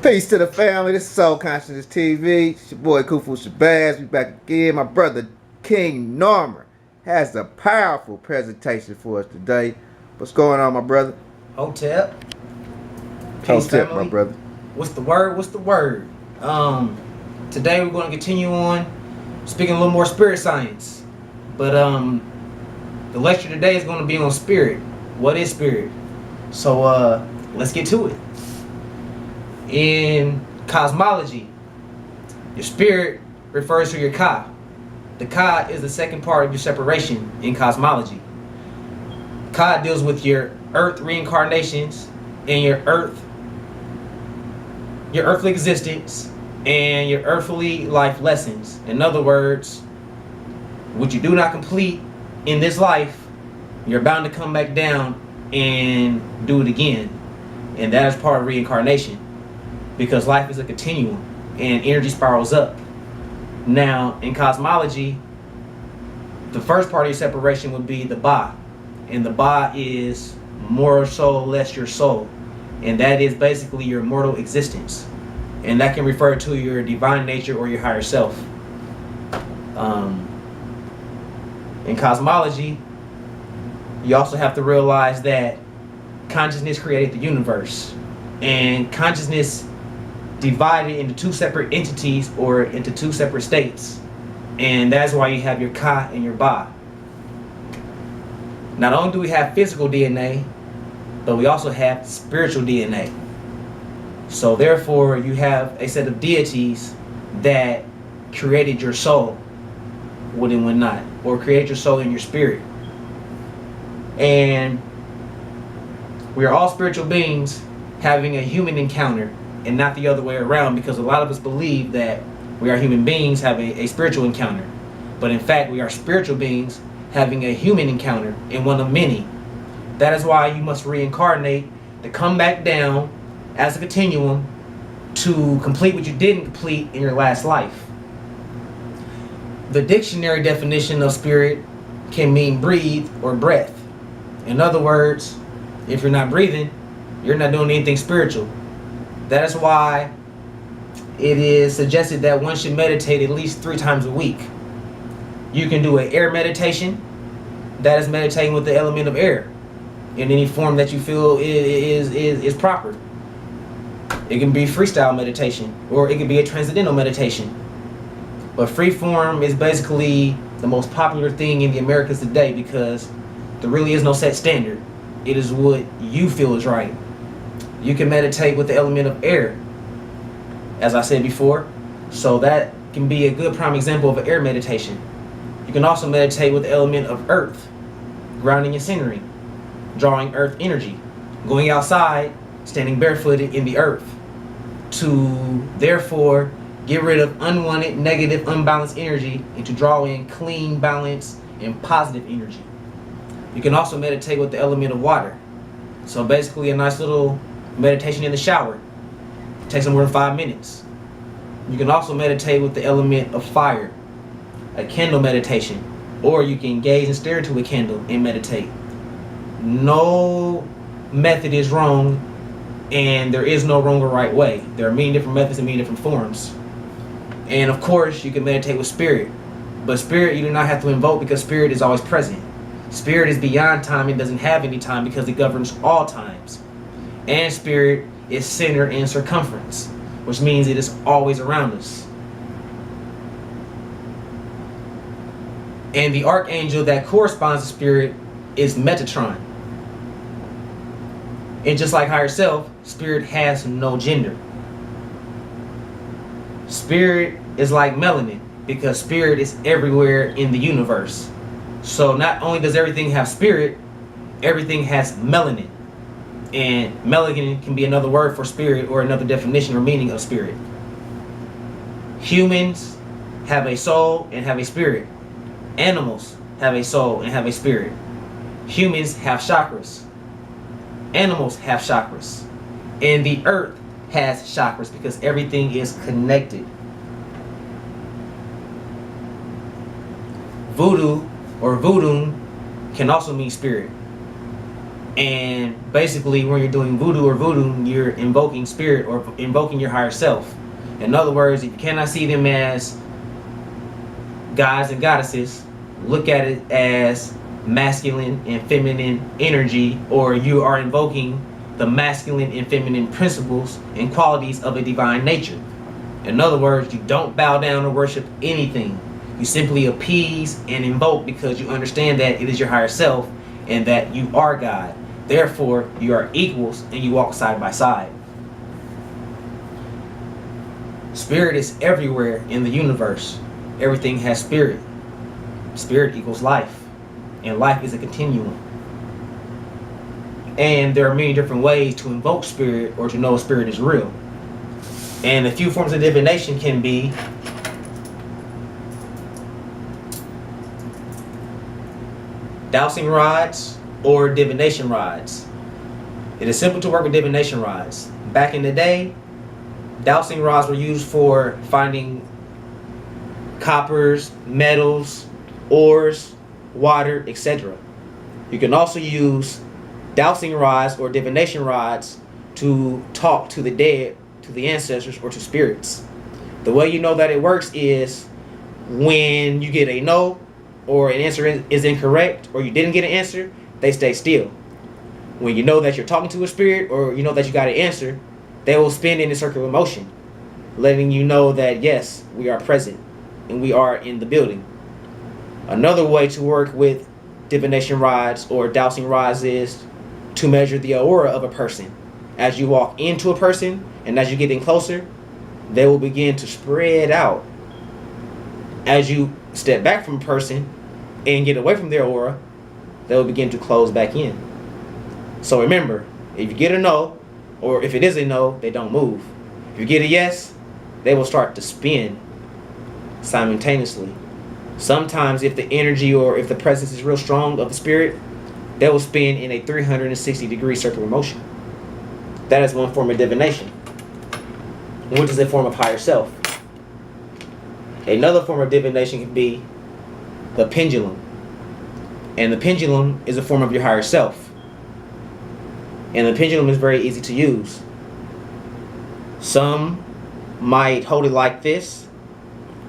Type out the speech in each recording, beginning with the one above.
Peace to the family. This is Soul Consciousness TV. It's your boy Kufu Shabazz. We back again. My brother King Norman has a powerful presentation for us today. What's going on, my brother? Hotep. Peace, Hotep, family. my brother. What's the word? Today we're going to continue on speaking a little more spirit science. But the lecture today is going to be on spirit. What is spirit? So let's get to it. In cosmology, your spirit refers to your ka. The ka is the second part of your separation in cosmology. Ka deals with your earth reincarnations and your earthly existence and your earthly life lessons. In other words, what you do not complete in this life, you're bound to come back down and do it again. And that is part of reincarnation, because life is a continuum and energy spirals up. Now, in cosmology, the first part of your separation would be the Ba. And the Ba is more soul, less your soul. And that is basically your mortal existence. And that can refer to your divine nature or your higher self. In cosmology, you also have to realize that consciousness created the universe. And consciousness divided into two separate entities or into two separate states. And that's why you have your Ka and your Ba. Not only do we have physical DNA, but we also have spiritual DNA. So therefore, you have a set of deities that created your soul, when and when not, or created your soul and your spirit. And we are all spiritual beings having a human encounter, and not the other way around, because a lot of us believe that we are human beings having a spiritual encounter. But in fact, we are spiritual beings having a human encounter, and one of many. That is why you must reincarnate to come back down as a continuum to complete what you didn't complete in your last life. The dictionary definition of spirit can mean breathe or breath. In other words, if you're not breathing, you're not doing anything spiritual. That is why it is suggested that one should meditate at least 3 times a week. You can do an air meditation. That is meditating with the element of air in any form that you feel is proper. It can be freestyle meditation, or it can be a transcendental meditation. But free form is basically the most popular thing in the Americas today, because there really is no set standard. It is what you feel is right. You can meditate with the element of air, as I said before. So that can be a good prime example of an air meditation. You can also meditate with the element of earth, grounding and centering, drawing earth energy, going outside, standing barefooted in the earth, to therefore get rid of unwanted, negative, unbalanced energy and to draw in clean, balanced, and positive energy. You can also meditate with the element of water. So basically a nice little meditation in the shower. It takes no more than 5 minutes. You can also meditate with the element of fire, a candle meditation, or you can gaze and stare into a candle and meditate. No method is wrong, and there is no wrong or right way. There are many different methods and many different forms. And of course, you can meditate with spirit. But spirit you do not have to invoke, because spirit is always present. Spirit is beyond time and doesn't have any time, because it governs all times. And spirit is center in circumference, which means it is always around us. And the archangel that corresponds to spirit is Metatron. And just like higher self, spirit has no gender. Spirit is like melanin, because spirit is everywhere in the universe. So not only does everything have spirit, everything has melanin. And melanin can be another word for spirit, or another definition or meaning of spirit. Humans have a soul and have a spirit. Animals have a soul and have a spirit. Humans have chakras. Animals have chakras. And the earth has chakras, because everything is connected. Voodoo or voodoo can also mean spirit. And basically, when you're doing voodoo, you're invoking spirit or invoking your higher self. In other words, if you cannot see them as gods and goddesses, look at it as masculine and feminine energy, or you are invoking the masculine and feminine principles and qualities of a divine nature. In other words, you don't bow down or worship anything. You simply appease and invoke because you understand that it is your higher self and that you are God. Therefore, you are equals and you walk side by side. Spirit is everywhere in the universe. Everything has spirit. Spirit equals life. And life is a continuum. And there are many different ways to invoke spirit or to know spirit is real. And a few forms of divination can be dowsing rods or divination rods. It is simple to work with divination rods. Back in the day, dowsing rods were used for finding coppers, metals, ores, water, etc. You can also use dowsing rods or divination rods to talk to the dead, to the ancestors, or to spirits. The way you know that it works is when you get a no, or an answer is incorrect, or you didn't get an answer, they stay still. When you know that you're talking to a spirit, or you know that you got an answer, they will spin in a circular motion, letting you know that yes, we are present and we are in the building. Another way to work with divination rods or dowsing rods is to measure the aura of a person. As you walk into a person and as you get in closer, they will begin to spread out. As you step back from a person and get away from their aura, they will begin to close back in. So remember, if you get a no, or if it is a no, they don't move. If you get a yes, they will start to spin simultaneously. Sometimes if the energy or if the presence is real strong of the spirit, they will spin in a 360-degree circular motion. That is one form of divination, which is a form of higher self. Another form of divination can be the pendulum. And the pendulum is a form of your higher self. And the pendulum is very easy to use. Some might hold it like this,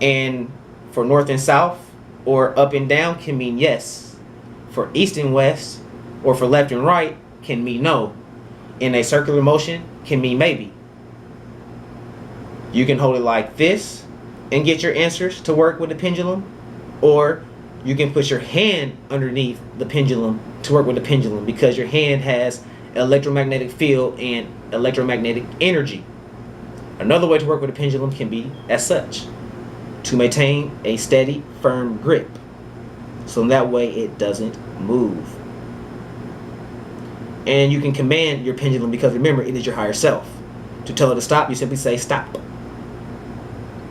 and for north and south or up and down can mean yes. For east and west or for left and right can mean no. In a circular motion can mean maybe. You can hold it like this and get your answers to work with the pendulum, or you can put your hand underneath the pendulum to work with the pendulum, because your hand has electromagnetic field and electromagnetic energy. Another way to work with a pendulum can be as such, to maintain a steady, firm grip, so that way it doesn't move. And you can command your pendulum, because remember, it is your higher self. To tell it to stop, you simply say stop.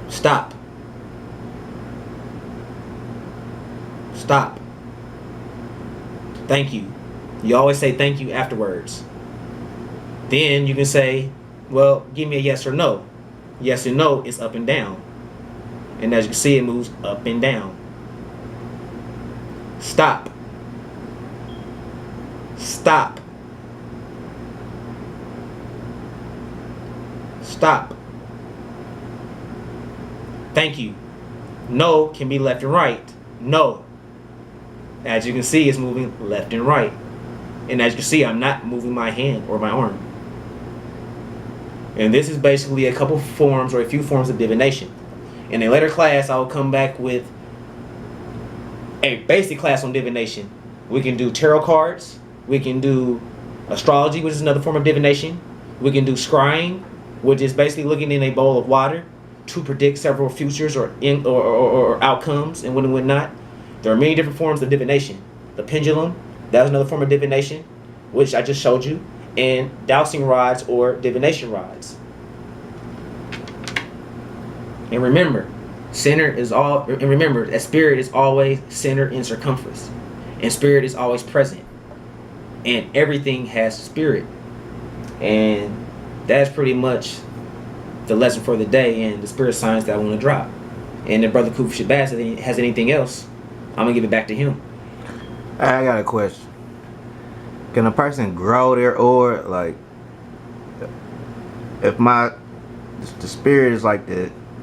Stop. Stop. Thank you. You always say thank you afterwards. Then you can say, well, give me a yes or no. Yes and no is up and down. And as you can see, it moves up and down. Stop. Stop. Stop. Thank you. No can be left and right. No. As you can see, it's moving left and right. And as you can see, I'm not moving my hand or my arm. And this is basically a couple forms or a few forms of divination. In a later class, I'll come back with a basic class on divination. We can do tarot cards. We can do astrology, which is another form of divination. We can do scrying, which is basically looking in a bowl of water to predict several futures or outcomes and what and what not. There are many different forms of divination. The pendulum, that's another form of divination, which I just showed you, and dowsing rods or divination rods. And remember, that spirit is always centered in circumference, and spirit is always present, and everything has spirit. And that's pretty much the lesson for the day and the spirit science that I want to drop. And if Brother Kufu Shabazz has anything else, I'm gonna give it back to him. I got a question. Can a person grow their aura? Like, if the spirit is like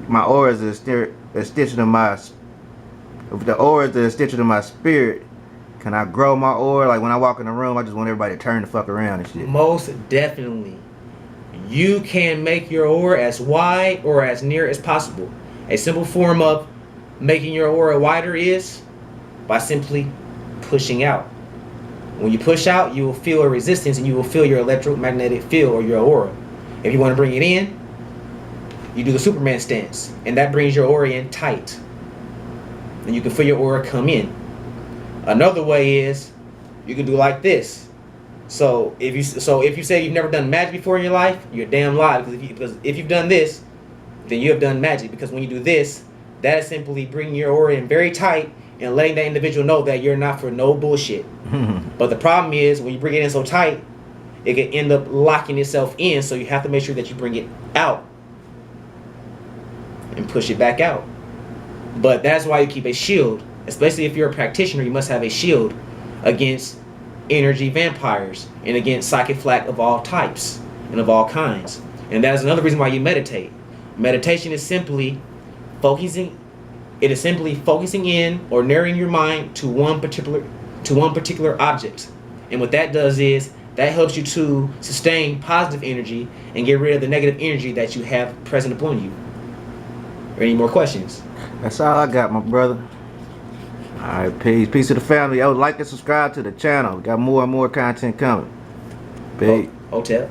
my aura is an extension of my, if the aura is the extension of my spirit, can I grow my aura? Like when I walk in the room, I just want everybody to turn the fuck around and shit. Most definitely. You can make your aura as wide or as near as possible. A simple form of making your aura wider is by simply pushing out. When you push out, you will feel a resistance and you will feel your electromagnetic field or your aura. If you want to bring it in, you do the Superman stance, and that brings your aura in tight. And you can feel your aura come in. Another way is you can do like this. So if you say you've never done magic before in your life, you're a damn lie. Because if you've done this, then you have done magic. Because when you do this, that is simply bringing your aura in very tight and letting that individual know that you're not for no bullshit. But the problem is when you bring it in so tight, it can end up locking itself in. So you have to make sure that you bring it out and push it back out. But that's why you keep a shield. Especially if you're a practitioner, you must have a shield against energy vampires and against psychic flack of all types and of all kinds. And that is another reason why you meditate. Meditation is simply focusing. It is simply focusing in or narrowing your mind to one particular object. And what that does is that helps you to sustain positive energy and get rid of the negative energy that you have present upon you. Or any more questions? That's all I got, my brother. Alright, peace to the family. I would like to subscribe to the channel. We got more and more content coming. Peace. Hotel.